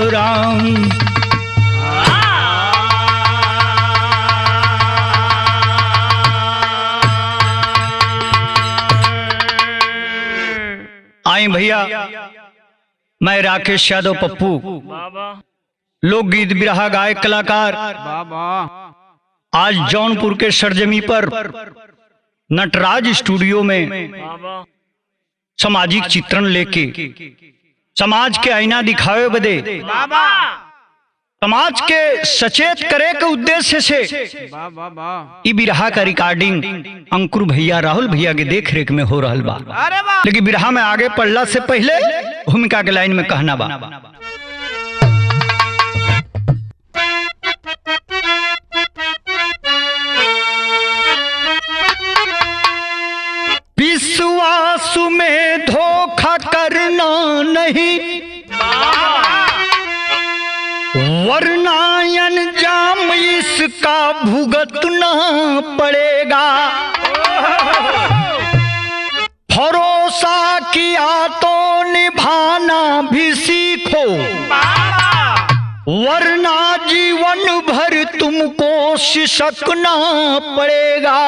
हो राम। आई भैया, मैं राकेश यादव पप्पू, लोकगीत बिरहा गायक कलाकार, आज जौनपुर के सरजमी पर नटराज स्टूडियो में सामाजिक चित्रण लेके समाज के आईना दिखावे बदे, समाज के सचेत करे के उद्देश्य से ई बिरहा का रिकॉर्डिंग अंकुर भैया, राहुल भैया के देख रेख में हो रहल बा। लेकिन बिरहा में आगे पढ़ला से पहले भूमिका के लाइन में कहना बा। विश्वास में धोखा करना नहीं, वरना अंजाम इसका भुगतना पड़ेगा। भरोसा किया तो निभाना भी सीखो, वरना जीवन भर तुमको सिसकना पड़ेगा।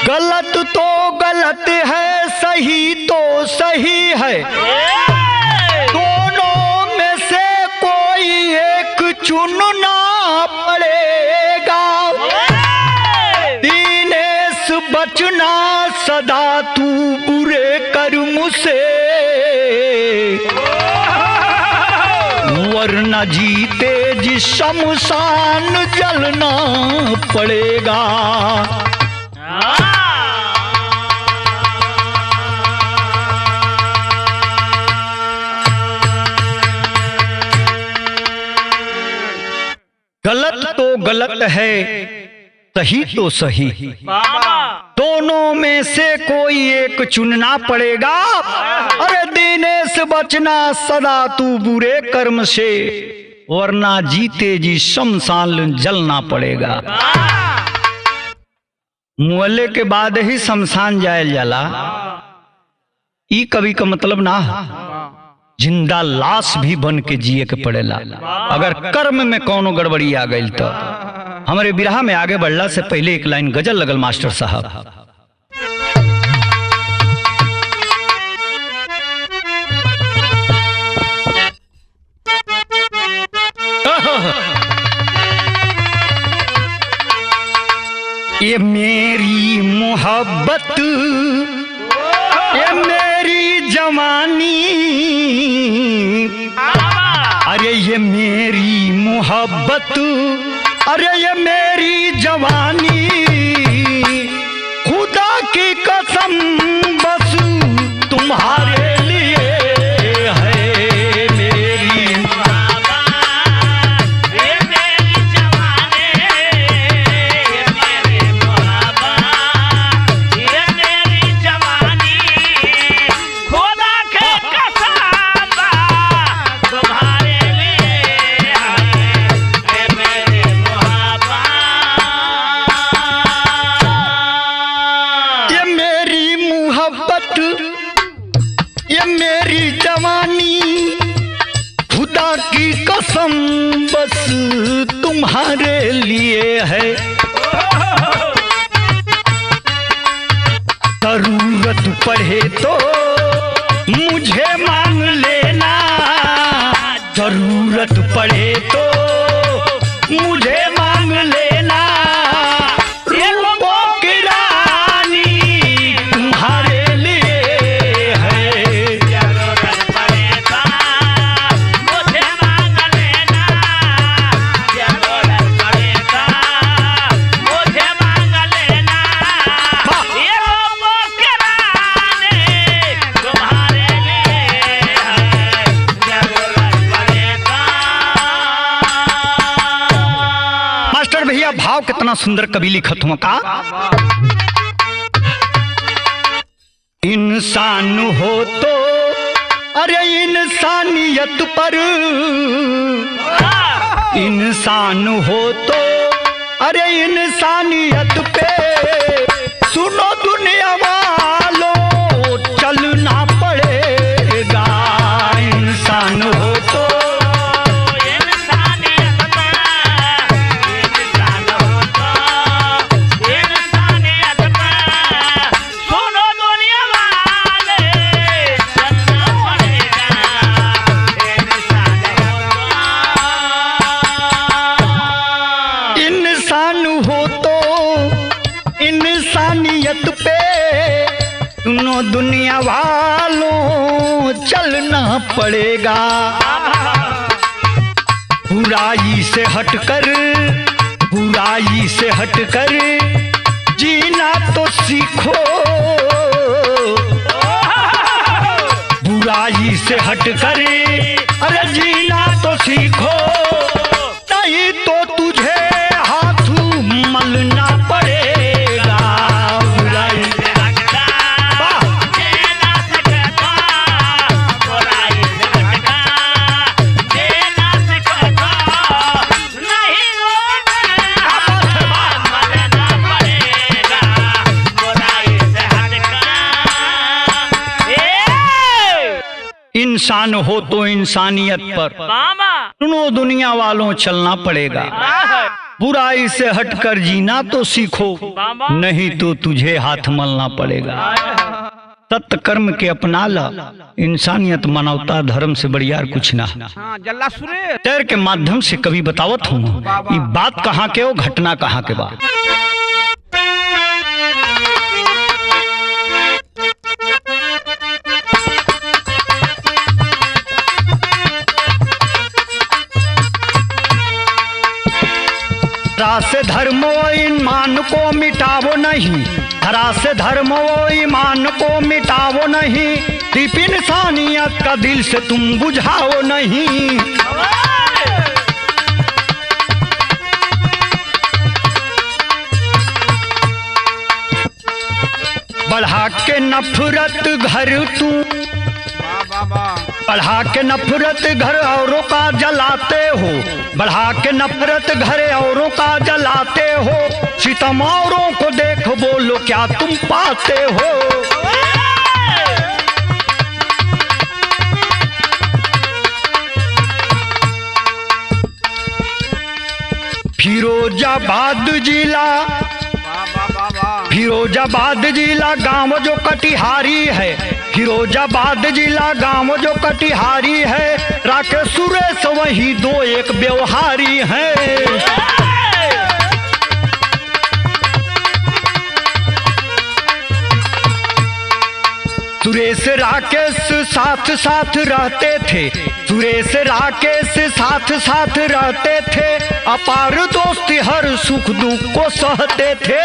गलत तो गलत है, सही तो सही है, दोनों में से कोई एक चुनना पड़ेगा। दीनेश बचना सदा तू बुरे कर्म से, वरना जीते जी शमशान जलना पड़ेगा। गलत तो गलत है, सही तो सही, दोनों में से कोई एक चुनना पड़ेगा। अरे दिनेश बचना सदा तू बुरे कर्म से, वरना जीते जी शमशान जलना पड़ेगा। मुअल्ले के बाद ही शमशान जायल जाला, ई कभी का मतलब ना, जिंदा लाश भी बन के जिए के पड़ेला। अगर कर्म में कौनो गड़बड़ी आ गई तो। हमारे बिरहा में आगे बढ़ला से पहले एक लाइन गजल लगल मास्टर साहब। ये मेरी मोहब्बत, ये मेरी जवानी, अरे ये मेरी मोहब्बत, अरे ये मेरी जवानी, खुदा की कसम बस तुम्हारे लिए है। मेरी मोहब्बत, ये मेरी जवानी, ये मेरी मोहब्बत, ये मेरी जवानी, खुदा की कसम तुम्हारे लिए है। मेरी मोहब्बत, ये मेरी मोहब्बत, ये मेरी जवानी, खुदा की कसम बस तुम्हारे लिए है। जरूरत पड़े तो मुझे मांग लेना, जरूरत पड़े तो मुझे मांग लेना। रंगों की रानी तुम्हारे लिए है। जरूरत पड़े तो मुझे मांग लेना, जरूरत पड़े तो मुझे मांग लेना। ये रंगों की रानी तुम्हारे लिए है। जरूरत पड़े तो। मास्टर भैया, भाव कितना सुंदर कवि लिखत हुआ का। इंसान हो तो अरे इंसानियत पर, इंसान हो तो अरे इंसानियत पे, सुनो दुनिया वालों चलना पड़ेगा। इंसान हो पड़ेगा। बुराई से हटकर जीना तो सीखो, बुराई से हटकर अरे जीना तो सीखो, नहीं तो तुझे हाथ मलना पड़ेगा। बुराई से हटकर जीना सीखो, बुराई से हटकर जीना सीखो, नहीं तो मलना पड़ेगा। बुराई से हटकर इंसान हो तो इंसानियत पर सुनो दुनिया वालों चलना पड़ेगा। बुराई से हटकर जीना तो सीखो, नहीं तो तुझे हाथ मलना पड़ेगा। सत्य कर्म के अपना ला, इंसानियत मानवता धर्म से बढ़िया कुछ ना। शेर के माध्यम से कभी बतावत हूँ ये बात कहाँ के हो, घटना कहाँ के बात। धरा से धर्म व ईमान को मिटावो नहीं, धरा से धर्म व ईमान को मिटावो नहीं, दीप इंसानियत का दिल से तुम बुझाओ नहीं। बढ़ा के नफरत घर तू, बढ़ा के नफरत घर औरों का जलाते हो, बढ़ा के नफरत घर औरों का जलाते हो, सितम औरों को देख बोलो क्या तुम पाते हो। फिरोजाबाद जिला, फिरोजाबाद जिला गांव जो कटिहारी है, फिरोजाबाद जिला गांव जो कटिहारी है, राकेश सुरेश वही दो एक व्यवहारी है। सुरेश राकेश साथ साथ रहते थे, सुरेश राकेश साथ साथ रहते थे, अपार दोस्ती हर सुख दुख को सहते थे।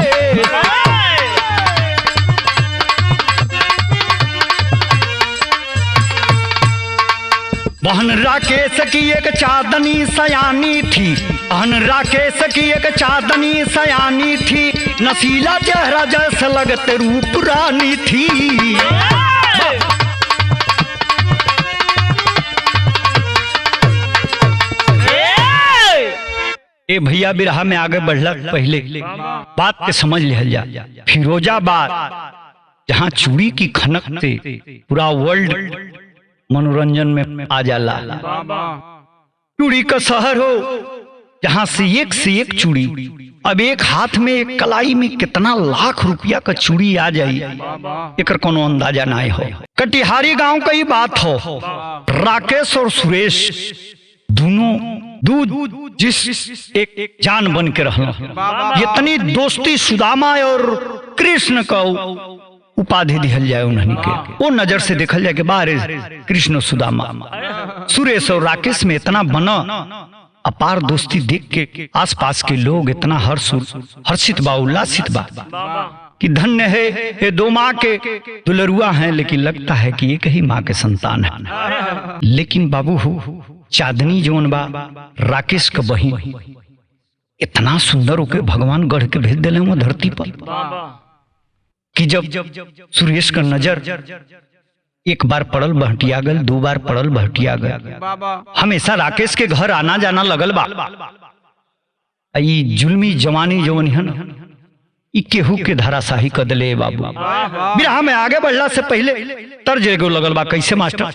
बहन राकेश की एक चांदनी सयानी थी, बहन राकेश की एक चांदनी सयानी थी, नशीला चेहरा जैसा लगते रूप रानी थी। ए भैया बिरहा में आगे बढ़ला पहले बात के समझ लिया जा। फिरोजाबाद जहाँ चूड़ी की खनक से पूरा वर्ल्ड मनोरंजन में आ जाला, चूड़ी का शहर हो जहाँ से एक चूड़ी, अब एक हाथ में एक कलाई में कितना लाख रुपया का चूड़ी आ जाई, एक कोनो अंदाजा ना हो। कटिहारी गांव का ही बात हो, राकेश और सुरेश दोनों दूध जिस एक जान बन के रहना, इतनी दोस्ती सुदामा और कृष्ण का उपाधि दिहल जाए उन्हें के, वो नजर से देखल जाए कि बारे कृष्ण सुदामा। सुरेश और राकेश में इतना बना अपार दोस्ती देख के आसपास के लोग इतना हर्षित बा, उल्लासित बा कि धन्य है ये दो माँ के दुलरुआ हैं, लेकिन लगता है कि एक ही माँ के संतान है। लेकिन बाबू चांदनी जोन बा राकेश का बहिन इतना सुंदर होके भगवान गढ़ के भेज दिले वो धरती पर कि जब सुरेश का नजर एक बार पड़ल बहटिया गल, दो बार पड़ल बहटिया गल, हमेशा राकेश के घर आना जाना लगल बा। ई जुल्मी जवानी जवन है ना, ई केहू के धराशाही कर दिले बाबू। बिरहा में आगे बढ़ला से पहले तर्ज एगो लगल बा, कैसे मास्टर?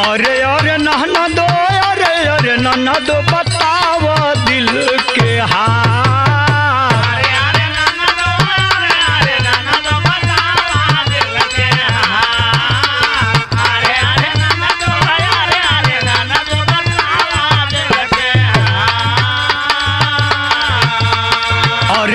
अरे अरे नहना दो, अरे अरे नहना दो, बताओ दिल के हाल। अरे अरे नहना दो, अरे अरे नहना दो, बताओ दिल के हाल। अरे अरे नहना दो, अरे अरे नहना दो, बताओ दिल के हाल।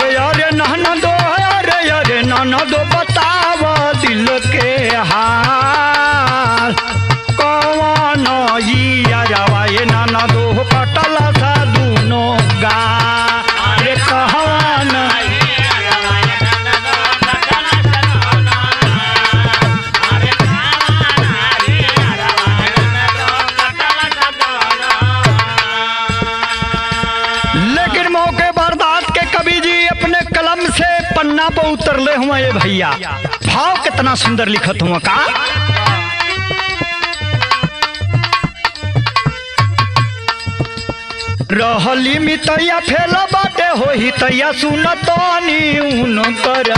पन्ना पर उतरले हुआ ये भैया, भाव कितना सुंदर लिखत हुआ का। रहली मितैया फेला बाटे होही तैया सुनतानी उन कर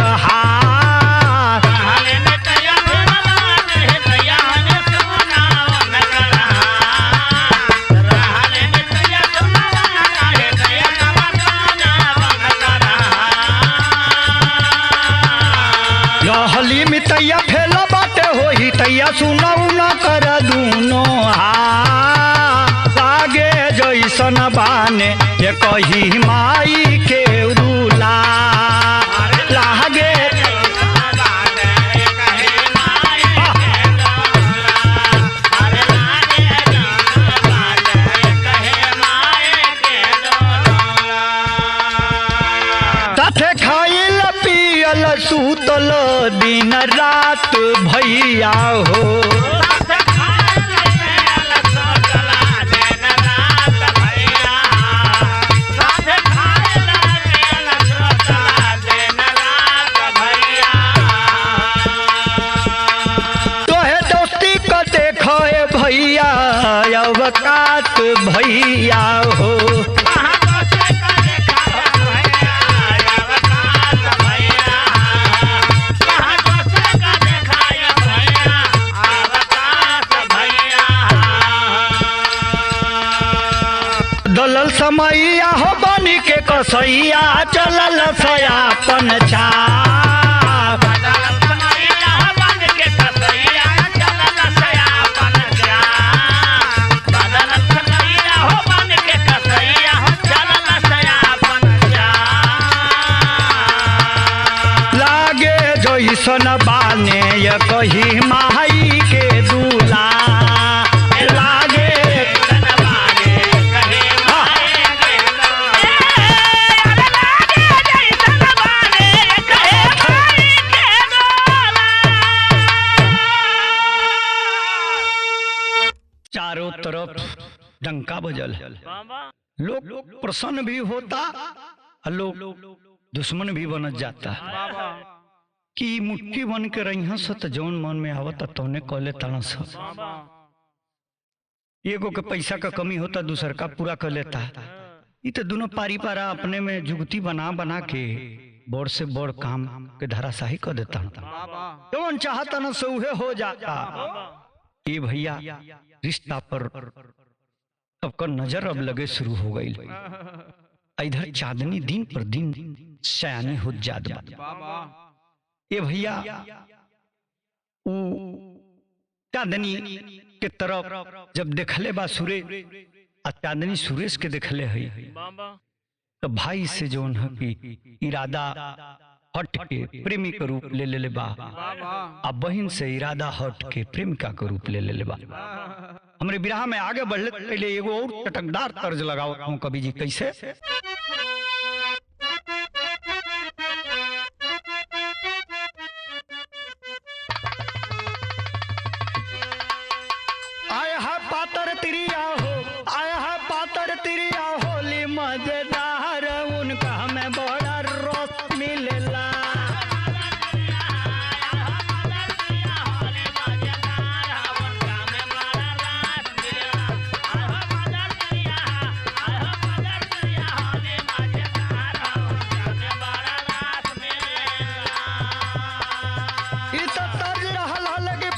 रहली मितैया फेला बाटे होही तैया सुनऊ न कर दूनो लागे जैसन बाने ये कही माई के रूला लागे साथे खाइल पियल सूतल दिन रात भैया हो। अवकात भैया हो दलल समैया हो बनी के कसैया चलल सयापन चा सन बाने य कही माई के दूला लागे चारों तरफ डंका बजल, लोग प्रसन्न भी होता, लोग दुश्मन भी बन जाता कि मुट्ठी बन के रही सत जौन मन में आवता तौने कहले तना सब। एगो के पैसा का कमी होता दूसर का पूरा कर लेता। ये तो दोनों पारी पारा अपने में जुगती बना बना के बड़ से बड़ काम के धराशाही कर देता। जौन चाहता न सौहे हो जाता। ये भैया रिश्ता पर सबका नजर अब लगे शुरू हो गई। इधर चांदनी दिन पर दिन सयानी हो जात बा। ये भैया चांदनी के तरफ जब देखले बा सुरेश आ चांदनी सुरेश के देखले है तो भाई से जो की इरादा हट के प्रेमी के रूप ले ले बा, आ बहन से इरादा हट के प्रेमिका के रूप ले ले बा। हमरे विराह में आगे बढ़ले पहले एगो और चटकदार तर्ज लगाओ हूँ कवि जी कैसे। मजेदार उनका हमें बड़ा रस मिलेला।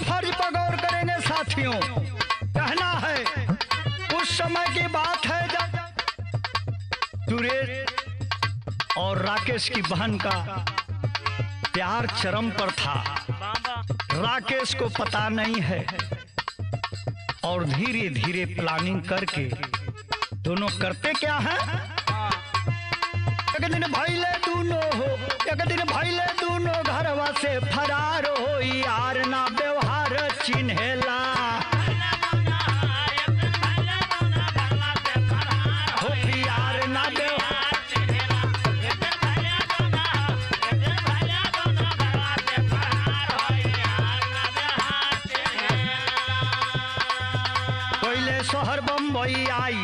फर्ज पर गौर करेंगे साथियों, कहना है उस समय की बात है जब सुरेश और राकेश की बहन का प्यार चरम पर था। राकेश को पता नहीं है और धीरे धीरे प्लानिंग करके दोनों करते क्या है, एक दिन भैले दोनों हो, एक दिन भैले दोनों घरवा से फरार हो, यार ना व्यवहार चिन्हेला। शहर बम्बई आई,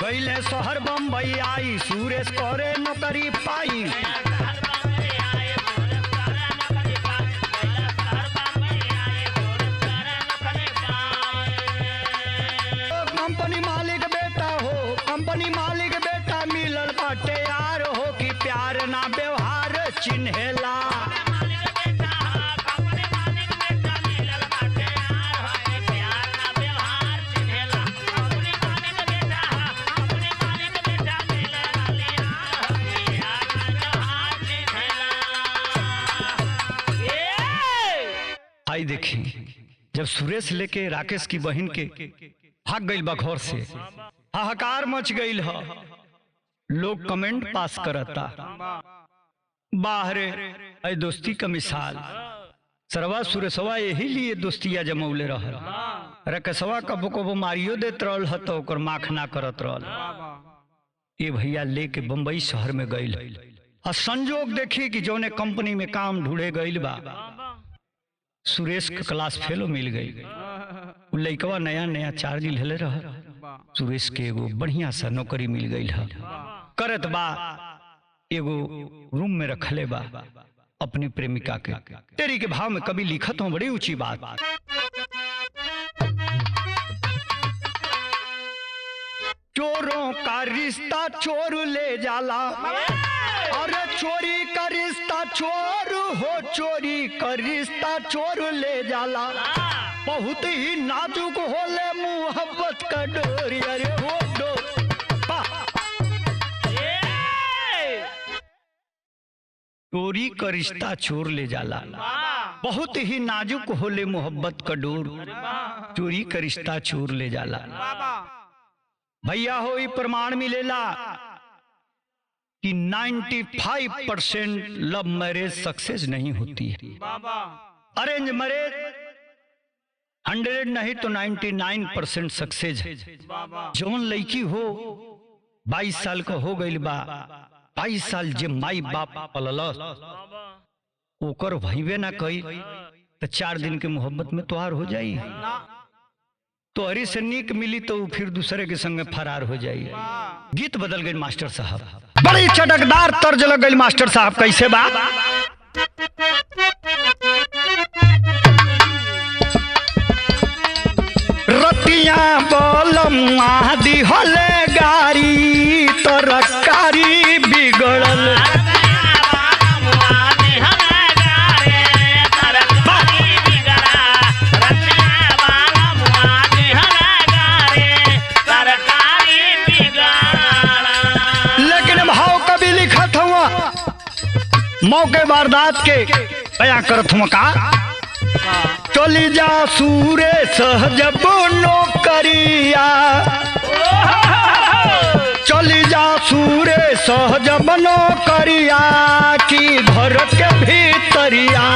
गईले शहर बम्बई आई, सुरेश करे नौकरी पाई। चिन्हेला। आई देखी जब सुरेश लेके राकेश की बहन के भाग गई बा घर से, हाहाकार मच गई है। लोग कमेंट पास करता बाहरे ऐ दोस्ती का मिसाल। सरवा सुरेशवा यही लिए दोस्तिया जमौले रहल। रकेशवा कबो कबो मारियो देत रहल ह तो ओकर माख ना करत रहल। ये भैया लेके बम्बई शहर में गई और संजोग देखी कि जोने कंपनी में काम ढूंढे गई बा सुरेश के क्लास फेलो मिल गई। लइकवा नया नया चार्ज ले रहा। सुरेश के एगो बढ़िया सा नौकरी मिल गई है। करत बा एगो रूम में रखले बा अपनी प्रेमिका के। तेरी के भाव में कभी लिखत हूँ बड़ी ऊंची बात। चोरों का रिश्ता चोर ले जाला, अरे चोरी का रिश्ता चोर हो, चोरी का रिश्ता चोर ले जाला। बहुत ही नाजुक होले मोहब्बत का डोरी, अरे वो डोर चोरी का रिश्ता चोर ले जाला। बहुत ही नाजुक होले मोहब्बत का डोर, चोरी का रिश्ता चोर ले जाला। भैया हो प्रमाण मिलेला कि 95% लव मैरिज सक्सेस नहीं होती है। अरेंज मैरिज 100 नहीं तो 99% सक्सेस है। जौन लड़की हो 22 साल का हो गई बा, 22 साल जे माई बाप पलल ओकर भईबे ना कही तो 4 दिन के मोहब्बत में तोहार हो जाई। तो हरी से नीक मिली तो फिर दूसरे के संग फरार हो जाइए। गीत बदल गए मास्टर साहब, बड़ी चटकदार तर्ज लग गई मास्टर साहब। कैसे बा? रतिया बोलमुआ दिहले गारी तरकारी बिगड़ल। मौके वारदात के बयां करत हूं का। चली जा सूरे सहजब नौकरिया, चली जा सूरे सहजब नौकरिया की घर के भीतरिया।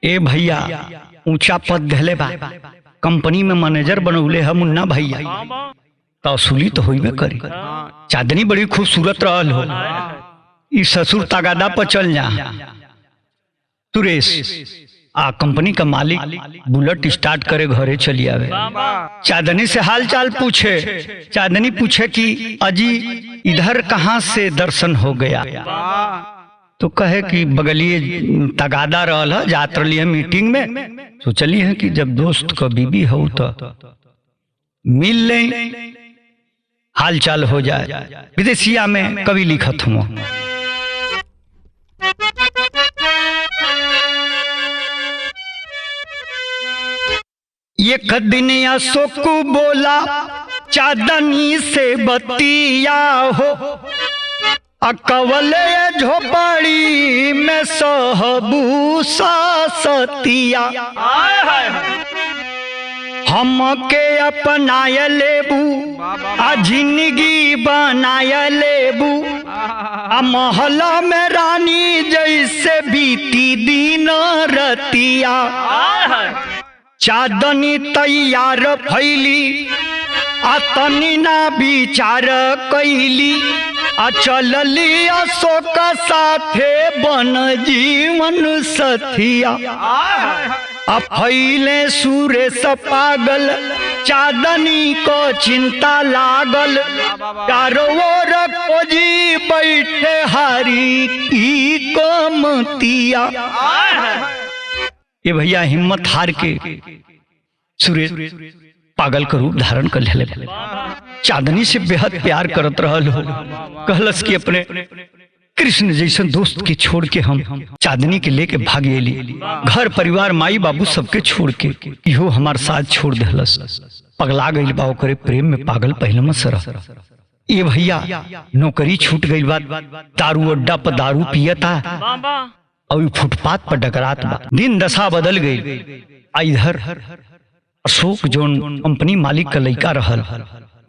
ए भैया ऊंचा पद धले बा, कंपनी में मैनेजर बनौले है मुन्ना भैया। तो असुली तो होइबे करी। चांदनी बड़ी खूबसूरत रहल हो। ई ससुर तगादा पर चल जा। सुरेश कंपनी का मालिक बुलेट स्टार्ट करे घरे चली आवे। चांदनी से हाल चाल पूछे। चांदनी पूछे कि अजी इधर कहाँ से दर्शन हो गया। तो कहे कि बगलिए तगादा रहल है, जात रही है मीटिंग में। तो चलिए है कि जब दोस्त का बीबी हो तो मिल लें, हाल चाल हो जाए। विदेशिया में कवि लिखत हूँ। एक दिन अशोक बोला चांदनी से बतिया हो, अकवले झोपड़ी में सहबू सतिया। हमके अपनाय लेबू आ जिंदगी बनाय लेबू, आ महला में रानी जैसे बीती दिन रतिया। चांदनी तैयार भैली आ तनी ना विचार कैली, आ चलली अशोक साथे बन जीवन सथिया। आ फैले सुरेश पागल चांदनी को चिंता लागल, चारों ओर खोजी बैठे हारी की कमतिया। ये भैया हिम्मत हार के सुरेश पागल का रूप धारण कर ले, चांदनी से बेहद प्यार करत रहल हो। कहलस कि अपने कृष्ण जैसन दोस्त के छोड़ के हम चांदनी के लेके भाग गेली, घर परिवार माई बाबू सबके छोड़ के इहो हमार साथ छोड़ देहलस। पगला गइल बा ओकरे प्रेम में पागल पहले में सरा। ये भैया नौकरी छूट गइल बा, दारू अड्डा पर दारू पियता और फुटपाथ पर डकरात बा। दिन दशा बदल गई। इधर अशोक जोन कंपनी मालिक का लड़का रहल,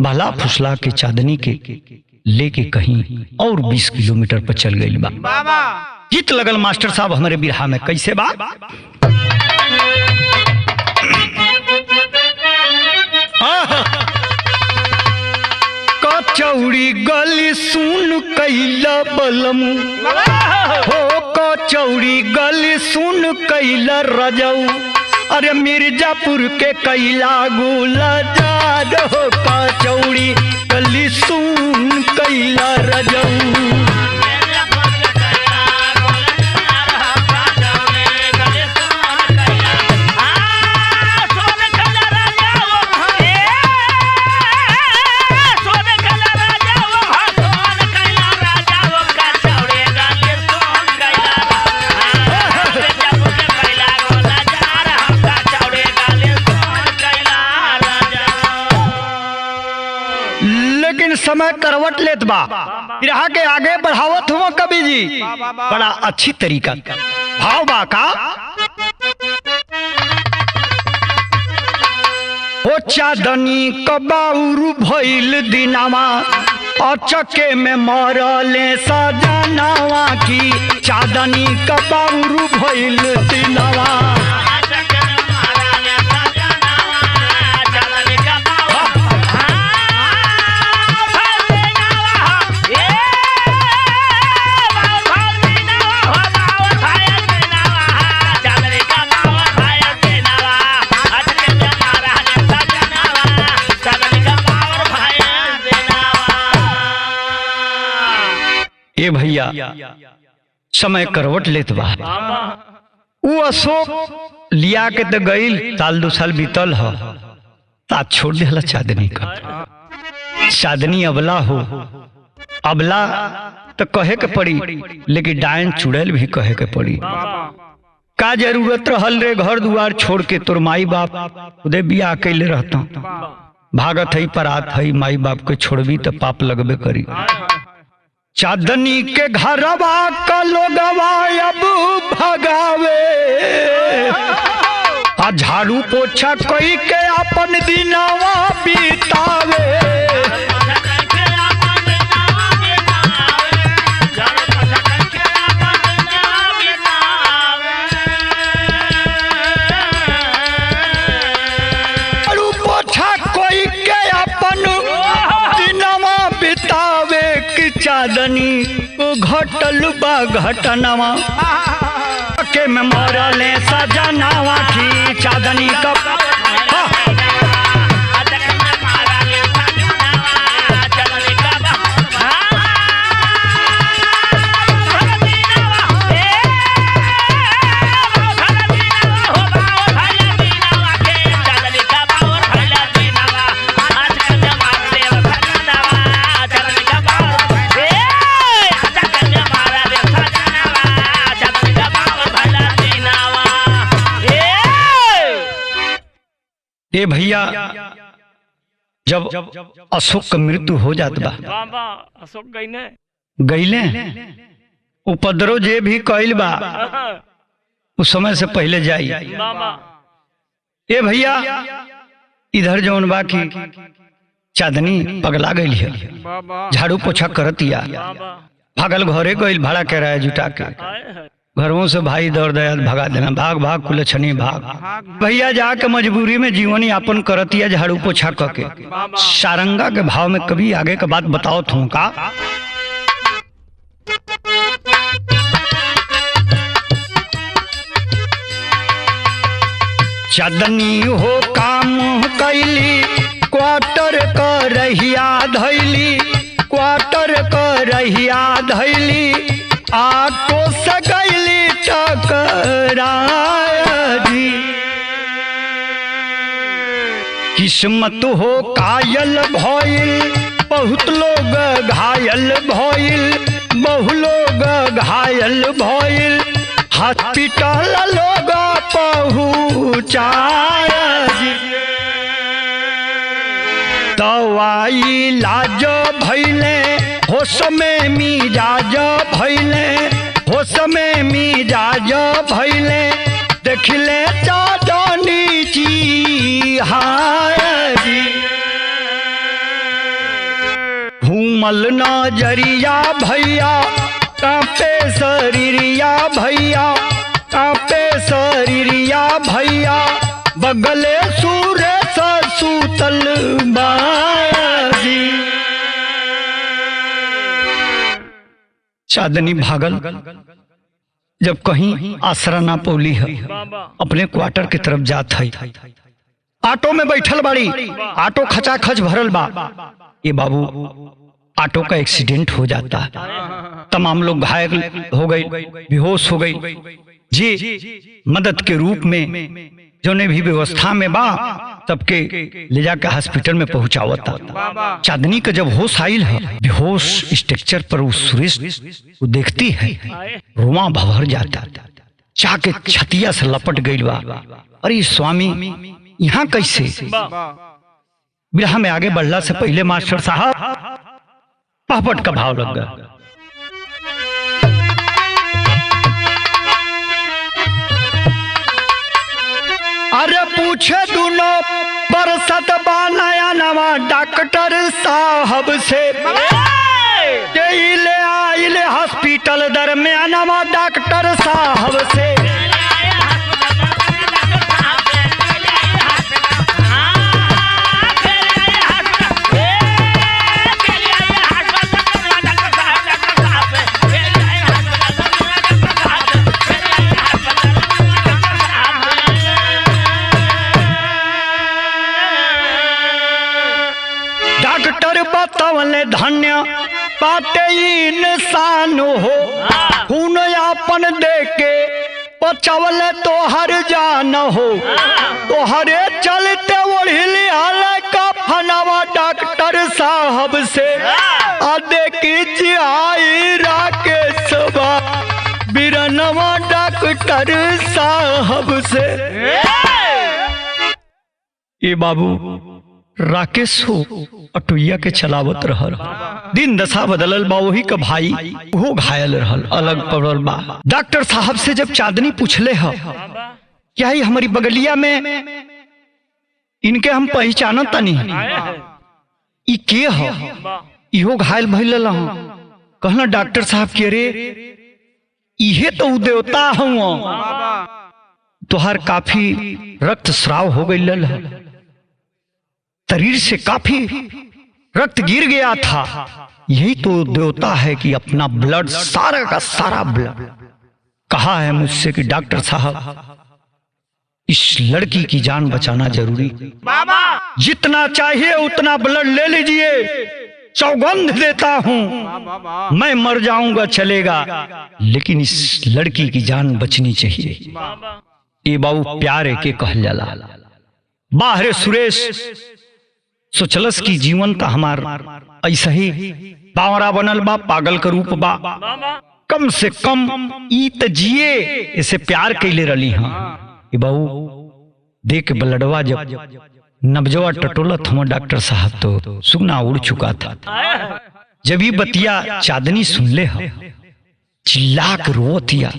भला फुसला के चांदनी के लेके कहीं और 20 किलोमीटर पर चल गई बा। हित लगल मास्टर साहब हमारे बिरहा में कैसे बा। कचौड़ी गली सुन कैला बलमू हो, कचौड़ी गली सुन कैला रजऊ, अरे मिर्जापुर के कैला गुलजार हो। कचौड़ी गली सुन कैला रजऊ, समय करवट लेत बा, बिरहा के आगे बढ़ावत हुआ कवि जी बड़ा अच्छी तरीका भाव बा का। हो चांदनी कबाउरू भइल दिनामा, अचके में मरले सजनावा की। चांदनी कबाउरू भइल दिनामा, ये भैया समय करवट लेत बा। वो अशोक लिया के तो गईल, साल 2 साल बीतल ह, साथ छोड़ देला चांदनी का। चांदनी अबला हो, अबला तो कहे के पड़ी, लेकिन डायन चुड़ैल भी कहे के पड़ी। का जरूरत रहल रे घर दुआर छोड़ के, तोर माई बाप उदय बियाह कैले रहता। भागत है परात है, माई बाप के छोड़बी तो पाप लगबे करी। चांदनी के घरवा का लोगवा अब भगावे, आ झाड़ू पोछा कोई के अपन दिनवा बितावे। झाड़ू पोछा कोई के अपन दिनवा बितावे कि चांदनी को घटल बा घटनवा के में मरले सजनावा की। चांदनी का ए भैया जब अशोक का मृत्यु हो जात बा, अशोक गईले उपद्रव जे भी कइल बा उस समय से पहले जाई। ए भैया इधर जौन बा की चांदनी पगला गई है, झाड़ू पोछा करतिया, भागल घरे गइल भाड़ा किराया जुटा के, घरों से भाई दौड़ दया भगा देना, भाग भाग कुलछनी भाग। भैया जाके मजबूरी में जीवन यापन करतिया झाड़ू पोछा करके। सारंगा के भाव में कभी आगे का बात बताओ थू का। चांदनी हो काम कैली क्वार्टर करहिया धैली, क्वार्टर करहिया धैली, आटो सगैली चकराजी। किस्मत हो कायल भइल, बहुत लोग घायल भइल, बहु लोग घायल भइल, हॉस्पिटल लोग पहुँचाजी। दवाई लाज भैले होश में मिजाज भैले, होश में मिजाज भैले, देखले चांदनी जी हाजी। घूमल नजरिया भैया कांपे शरीरिया भैया, कांपे शरीरिया भैया, बगले सूर्य सूतल बाजी। चांदनी भागल जब कहीं आसरा ना पौली है, अपने क्वार्टर की तरफ जात है। ऑटो में बैठल बाड़ी, ऑटो खचाखच भरल बा। ये बाबू ऑटो का एक्सीडेंट हो जाता है, तमाम लोग घायल हो गए, बेहोश हो गई। जी मदद के रूप में जो ने भी व्यवस्था में बा सबके ले जाकर हॉस्पिटल में पहुंचावता। चांदनी का जब होश आइल है, बेहोश स्ट्रक्चर पर उस सुरेश वो देखती है, रोमा भवर जाता, जाके छतिया से लपट गई बा। अरे स्वामी यहाँ कैसे? बिरहा में आगे बढ़ला से पहले मास्टर साहब पहपट का भाव लग गया। अरे पूछे दोनों बरसत नया नवा डॉक्टर साहब से, ले आइले हॉस्पिटल दरमियान नवा डॉक्टर साहब से। बतावले धन्य पाते इंसान हो, खून यापन दे के पचवले तो हर जान हो, तो हरे चलते ओढ़िली हाल का फनावा डॉक्टर साहब से। आदे की आई राकेश बिरनवा डॉक्टर साहब से। ये बाबू राकेश हो अटुइया के चलावत रहल, दिन दशा बदलल बा, वही का भाई वो घायल रहल, अलग पड़ल बा। डॉक्टर साहब से जब चांदनी पूछले है क्या ही हमारी बगलिया में इनके हम पहचानत तनी, ई के है? इहो घायल भइल हूं। कहना डॉक्टर साहब के रे इहे तो देवता हूँ, तोहर काफी रक्त स्राव हो गई है, शरीर से काफी रक्त गिर गया था, यही तो देवता है कि अपना ब्लड सारा का सारा ब्लड। कहा है मुझसे कि डॉक्टर साहब इस लड़की की जान बचाना जरूरी, जितना चाहिए उतना ब्लड ले लीजिए, सौगंध देता हूं मैं मर जाऊंगा चलेगा, लेकिन इस लड़की की जान बचनी चाहिए। ये बाबू प्यारे के कहल जाला। बाहरे सुरेश सोचलस की जीवन तो हमार ऐसा ही बावरा बनल बा, पागल का रूप बा, कम से कम ई त जिए इसे प्यार कैले रली। हाँ बहू देख ब्लडवा जब नबजवा टटोला थमा डॉक्टर साहब तो सुगना उड़ चुका था। जब ये बतिया चांदनी सुन ले चिल्ला कर रोतिया।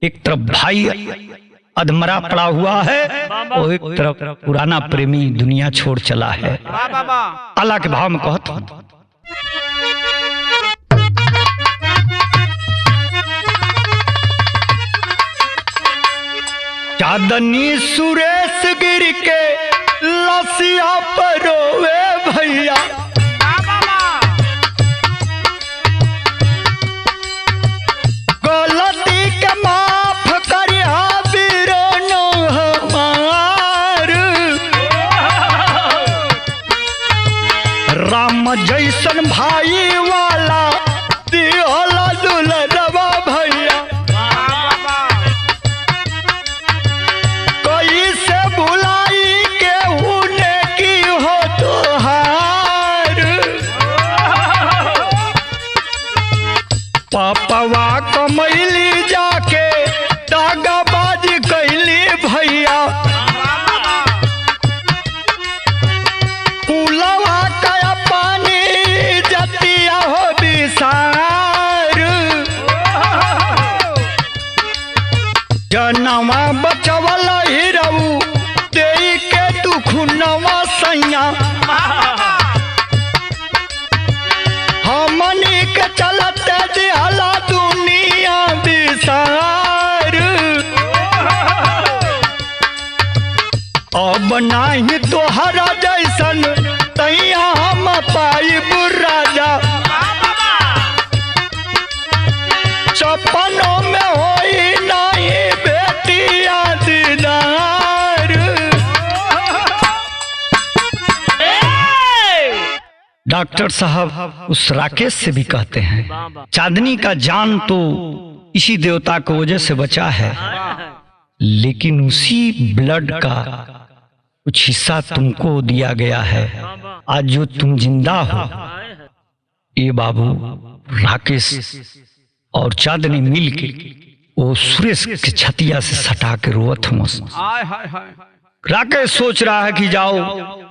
एक तरफ भाई अधमरा पड़ा हुआ है और एक तरफ पुराना प्रेमी दुनिया छोड़ चला है। अल्लाह के भाव में कहत हूं, चांदनी सुरेश गिर के लसिया परोवे भैया। गलती के माफ करिया वीरोनो हमार। राम जैसन भाई वाला दिहला दुलरवा भैया। कैसे बुलाई के उने की हो तोहार। पापवा कमैली जाके दागाबाजी कैली भैया। कुलवा का पानी जतिया हो बिसार। जनवा बचवल हिरऊ देई के तू खुनवा सैया। हमनी के चलते दिहला दुनिया बिसार। अब नाही तोहरा जैसन तैया हम पाइब राजा। सपनों में होई नहीं बेटिया दीदार। डॉक्टर साहब उस राकेश से भी कहते हैं चांदनी का जान तो इसी देवता की वजह से बचा है, लेकिन उसी ब्लड का कुछ हिस्सा तुमको दिया गया है। आज जो तुम जिंदा हो, ये बाबू राकेश और चांदनी मिल के वो सुरेश के छतिया से सटा के रोवत हूँ। राकेश सोच रहा है कि जाओ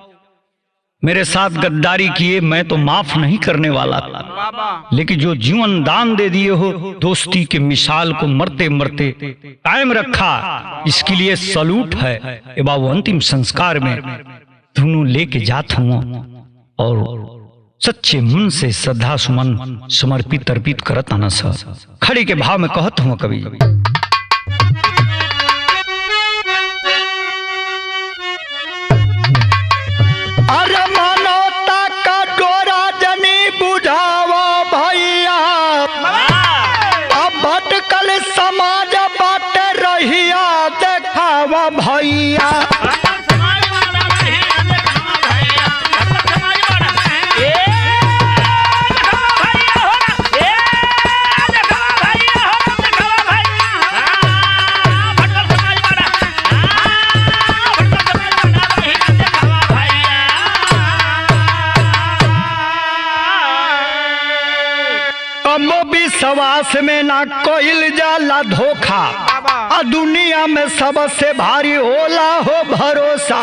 मेरे साथ गद्दारी किए, मैं तो माफ नहीं करने वाला था, लेकिन जो जीवन दान दे दिए हो, दोस्ती के मिसाल को मरते मरते कायम रखा, इसके लिए सलूट है। ये बाबू अंतिम संस्कार में दोनों लेके जात हूँ और सच्चे मन से श्रद्धा सुमन समर्पित अर्पित करत आना सा। खड़ी के भाव में कहत हूँ कभी अरे मानवता का डोरा जनी बुझावा भैया। अब भटकल समाज बाट रहिया देखावा भैया। विश्वास में ना कोइल जाला धोखा, दुनिया में सबसे भारी होला हो भरोसा।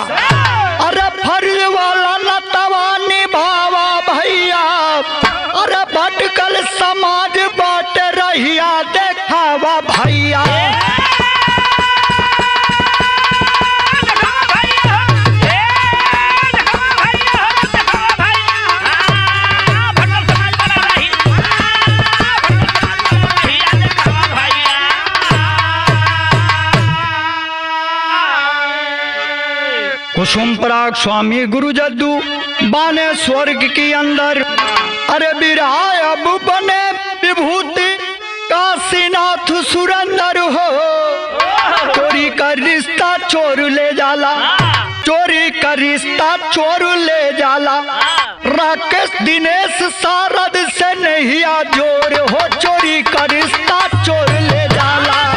अरे फर्ज वाला नतवा निभावा भैया। अरे भटकल समाज बाट रहिया देखावा भैया। कुसुम पराग स्वामी गुरु जद्दू बाने स्वर्ग के अंदर। अरे बिराय अब बने विभूति काशीनाथ सुरंदर हो। चोरी का रिश्ता चोर ले जाला, चोरी का रिश्ता चोर ले जाला। राकेश दिनेश सारद से नहीं जोर हो, चोरी का रिश्ता चोर ले जाला।